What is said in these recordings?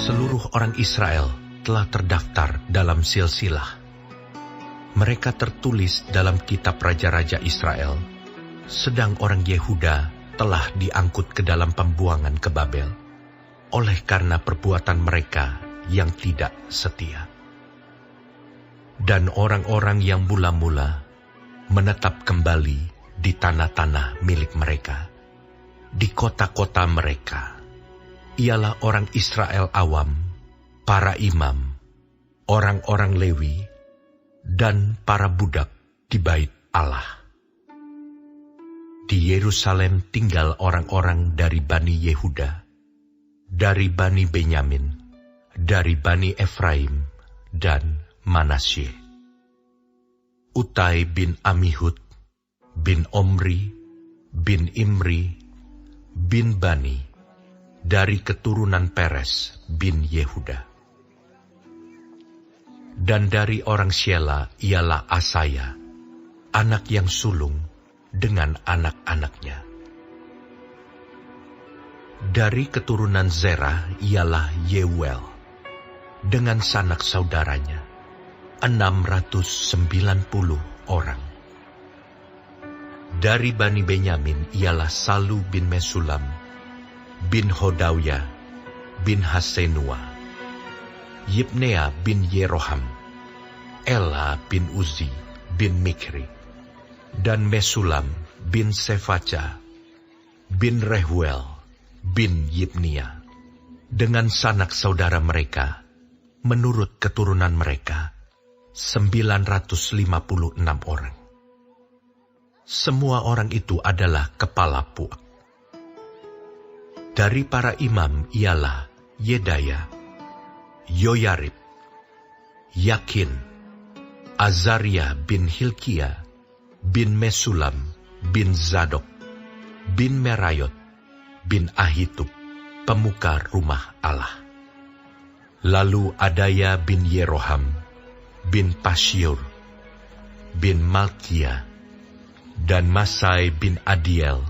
Seluruh orang Israel telah terdaftar dalam silsilah. Mereka tertulis dalam kitab raja-raja Israel, sedang orang Yehuda telah diangkut ke dalam pembuangan ke Babel, oleh karena perbuatan mereka yang tidak setia. Dan orang-orang yang mula-mula menetap kembali di tanah-tanah milik mereka, di kota-kota mereka, ialah orang Israel awam, para imam, orang-orang Lewi, dan para budak di bait Allah. Di Yerusalem tinggal orang-orang dari Bani Yehuda, dari Bani Benyamin, dari Bani Efraim, dan Manasye. Utai bin Amihud, bin Omri, bin Imri, bin Bani, dari keturunan Peres bin Yehuda. Dan dari orang Syela ialah Asaya, anak yang sulung dengan anak-anaknya. Dari keturunan Zerah ialah Yeuel, dengan sanak saudaranya, 690 orang. Dari Bani Benyamin ialah Salu bin Mesulam, bin Hodawya, bin Hasenua, Yibnea bin Yeroham, Ela bin Uzi, bin Mikri, dan Mesulam bin Sefaca, bin Rehuel, bin Yibnia, dengan sanak saudara mereka, menurut keturunan mereka, 956 orang. Semua orang itu adalah kepala puak. Dari para imam ialah Yedaya, Yoyarib, Yakin, Azaria bin Hilkia, bin Mesulam, bin Zadok, bin Merayot, bin Ahitub, pemuka rumah Allah. Lalu Adaya bin Yeroham, bin Pasyur, bin Malkia, dan Masai bin Adiel,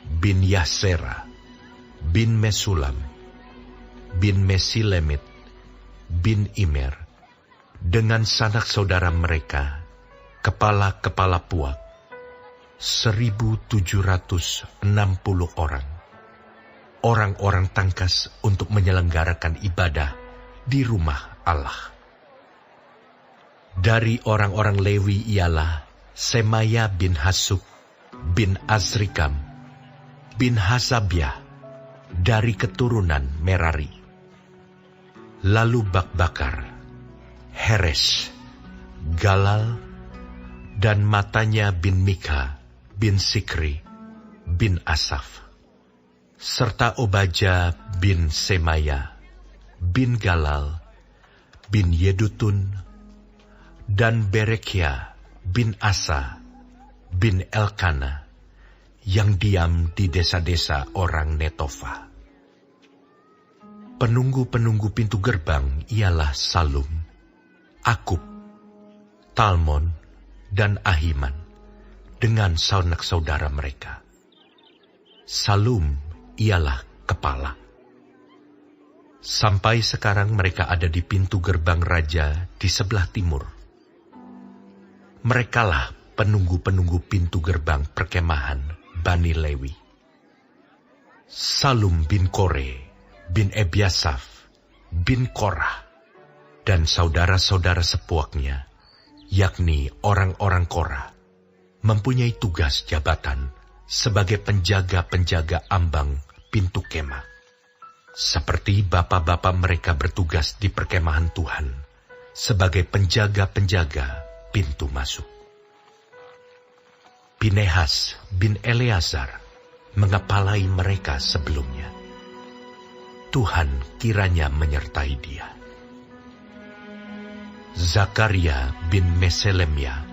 bin Yasera, bin Mesulam, bin Mesilemit, bin Imer, dengan sanak saudara mereka, kepala-kepala puak, 1.760 orang. Orang-orang tangkas untuk menyelenggarakan ibadah di rumah Allah. Dari orang-orang Lewi ialah Semaya bin Hasub, bin Azrikam, bin Hasabiah, dari keturunan Merari. Lalu Bakbakar, Heres, Galal, dan Matanya bin Mika, bin Sikri, bin Asaf, serta Obaja bin Semaya, bin Galal, bin Yedutun, dan Berekia bin Asa, bin Elkana, yang diam di desa-desa orang Netofa. Penunggu-penunggu pintu gerbang ialah Salum, Akub, Talmon, dan Ahiman, dengan sanak saudara mereka. Salum ialah kepala. Sampai sekarang mereka ada di pintu gerbang raja di sebelah timur. Merekalah penunggu-penunggu pintu gerbang perkemahan Bani Lewi. Salum bin Kore, bin Ebiasaf, bin Korah, dan saudara-saudara sepuaknya, yakni orang-orang Korah, mempunyai tugas jabatan sebagai penjaga-penjaga ambang pintu kemah, seperti bapa-bapa mereka bertugas di perkemahan Tuhan sebagai penjaga-penjaga pintu masuk. Pinehas bin Eleazar mengepalai mereka sebelumnya. Tuhan kiranya menyertai dia. Zakaria bin Meselemia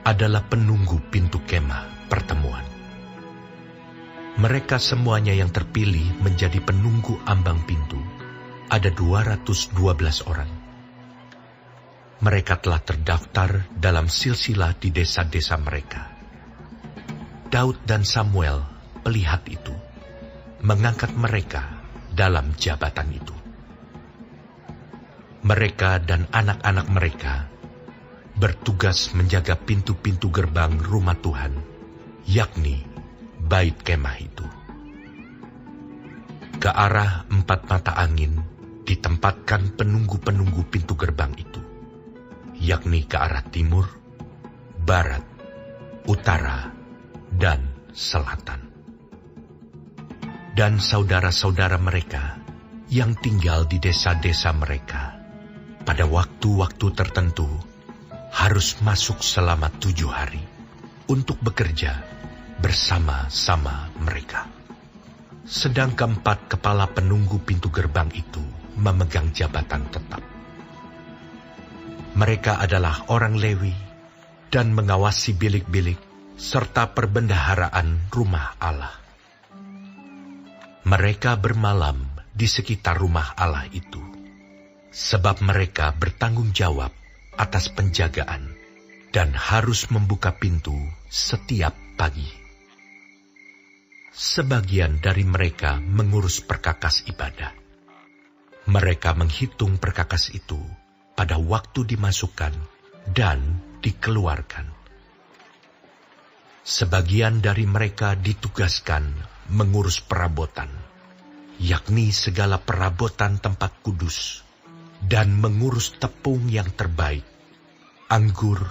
adalah penunggu pintu kemah pertemuan. Mereka semuanya yang terpilih menjadi penunggu ambang pintu, ada 212 orang. Mereka telah terdaftar dalam silsilah di desa-desa mereka. Daud dan Samuel, pelihat itu, mengangkat mereka dalam jabatan itu. Mereka dan anak-anak mereka bertugas menjaga pintu-pintu gerbang rumah Tuhan, yakni Bait Kemah itu. Ke arah 4 mata angin ditempatkan penunggu-penunggu pintu gerbang itu, yakni ke arah timur, barat, utara, dan selatan. Dan saudara-saudara mereka yang tinggal di desa-desa mereka pada waktu-waktu tertentu harus masuk selama 7 hari untuk bekerja bersama-sama mereka. Sedang keempat kepala penunggu pintu gerbang itu memegang jabatan tetap. Mereka adalah orang Lewi dan mengawasi bilik-bilik serta perbendaharaan rumah Allah. Mereka bermalam di sekitar rumah Allah itu, sebab mereka bertanggung jawab atas penjagaan dan harus membuka pintu setiap pagi. Sebagian dari mereka mengurus perkakas ibadah. Mereka menghitung perkakas itu pada waktu dimasukkan dan dikeluarkan. Sebagian dari mereka ditugaskan mengurus perabotan, yakni segala perabotan tempat kudus, dan mengurus tepung yang terbaik, anggur,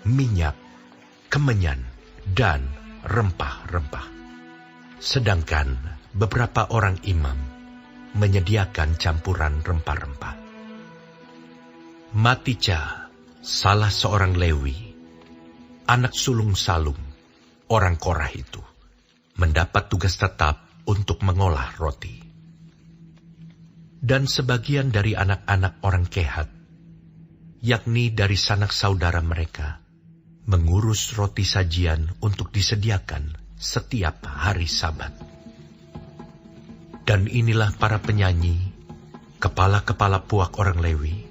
minyak, kemenyan, dan rempah-rempah. Sedangkan beberapa orang imam menyediakan campuran rempah-rempah. Matitya, salah seorang Lewi, anak sulung Salum, orang Korah itu, mendapat tugas tetap untuk mengolah roti. Dan sebagian dari anak-anak orang Kehat, yakni dari sanak saudara mereka, mengurus roti sajian untuk disediakan setiap hari Sabat. Dan inilah para penyanyi, kepala-kepala puak orang Lewi,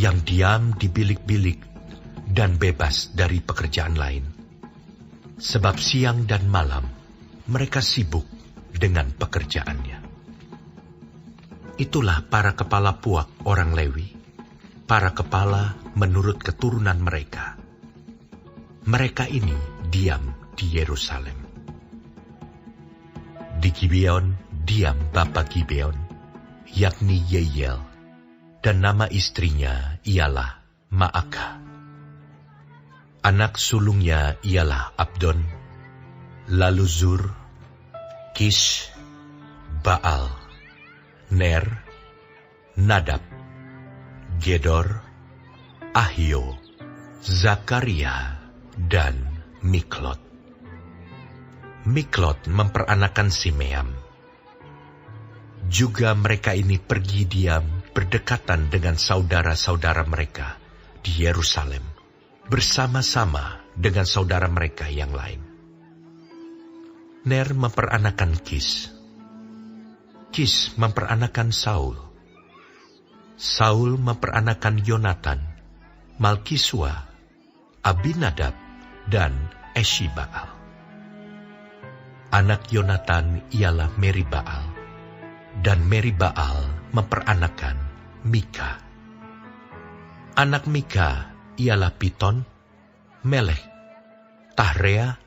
yang diam di bilik-bilik dan bebas dari pekerjaan lain. Sebab siang dan malam mereka sibuk dengan pekerjaannya. Itulah para kepala puak orang Lewi, para kepala menurut keturunan mereka. Mereka ini diam di Yerusalem. Di Gibeon diam bapa Gibeon, yakni Yeiel, dan nama istrinya ialah Maakah. Anak sulungnya ialah Abdon, lalu Zur, Kish, Baal, Ner, Nadab, Gedor, Ahio, Zakaria, dan Miklot. Miklot memperanakan Simeam. Juga mereka ini pergi diam berdekatan dengan saudara-saudara mereka di Yerusalem, bersama-sama dengan saudara mereka yang lain. Ner memperanakan Kis. Kis memperanakan Saul. Saul memperanakan Yonatan, Malkisua, Abinadab, dan Eshibaal. Anak Yonatan ialah Meribaal, dan Meribaal memperanakan Mika. Anak Mika ialah Piton, Melek, Tahrea,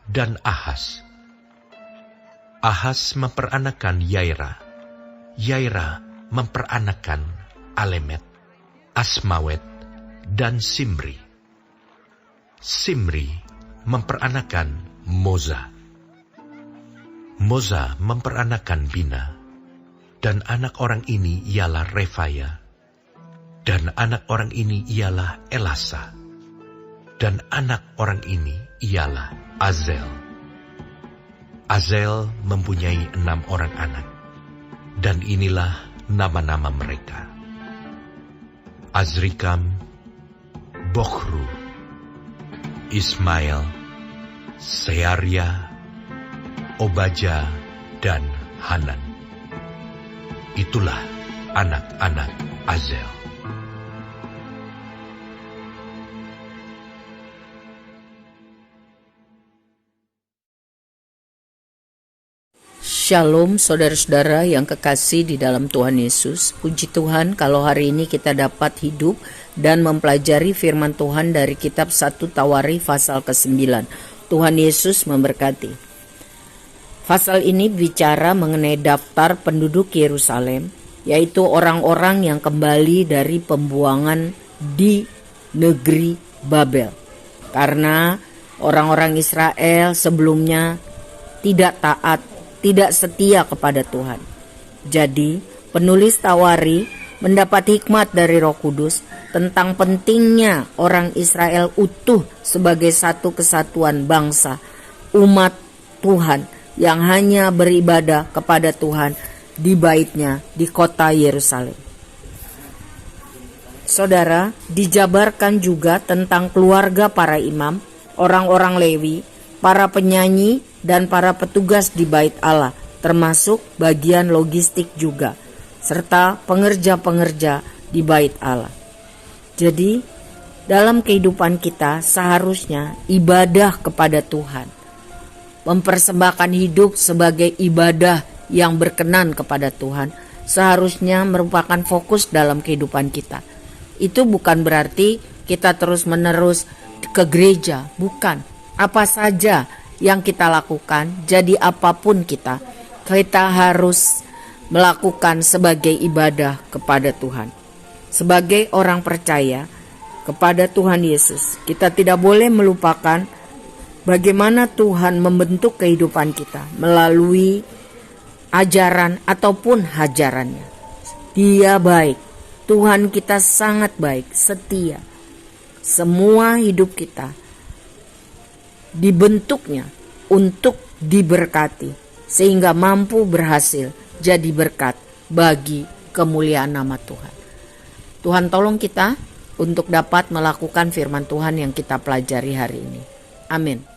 dan Ahas. Ahas memperanakan Yaira. Yaira memperanakan Alemet, Asmawet, dan Simri. Simri memperanakan Moza. Moza memperanakan Bina, dan anak orang ini ialah Refaya, dan anak orang ini ialah Elasa, dan anak orang ini ialah Azel. Azel mempunyai 6 orang anak, dan inilah nama-nama mereka: Azrikam, Bokhru, Ismail, Searia, Obaja, dan Hanan. Itulah anak-anak Azel. Shalom saudara-saudara yang kekasih di dalam Tuhan Yesus. Puji Tuhan kalau hari ini kita dapat hidup dan mempelajari firman Tuhan dari kitab 1 Tawarikh pasal ke-9. Tuhan Yesus memberkati. Pasal ini bicara mengenai daftar penduduk Yerusalem, yaitu orang-orang yang kembali dari pembuangan di negeri Babel. Karena orang-orang Israel sebelumnya tidak taat, tidak setia kepada Tuhan. Jadi, penulis Tawarikh mendapat hikmat dari Roh Kudus tentang pentingnya orang Israel utuh sebagai satu kesatuan bangsa, umat Tuhan yang hanya beribadah kepada Tuhan di bait-Nya di kota Yerusalem. Saudara, dijabarkan juga tentang keluarga para imam, orang-orang Lewi, para penyanyi, dan para petugas di bait Allah, termasuk bagian logistik juga, serta pengerja-pengerja di bait Allah. Jadi, dalam kehidupan kita seharusnya ibadah kepada Tuhan, mempersembahkan hidup sebagai ibadah yang berkenan kepada Tuhan, seharusnya merupakan fokus dalam kehidupan kita. Itu bukan berarti kita terus-menerus ke gereja, bukan. Apa saja yang kita lakukan, jadi apapun kita harus melakukan sebagai ibadah kepada Tuhan. Sebagai orang percaya kepada Tuhan Yesus, kita tidak boleh melupakan bagaimana Tuhan membentuk kehidupan kita melalui ajaran ataupun hajarannya. Dia baik, Tuhan kita sangat baik, setia. Semua hidup kita dibentuknya untuk diberkati, sehingga mampu berhasil jadi berkat bagi kemuliaan nama Tuhan. Tuhan tolong kita untuk dapat melakukan firman Tuhan yang kita pelajari hari ini. Amin.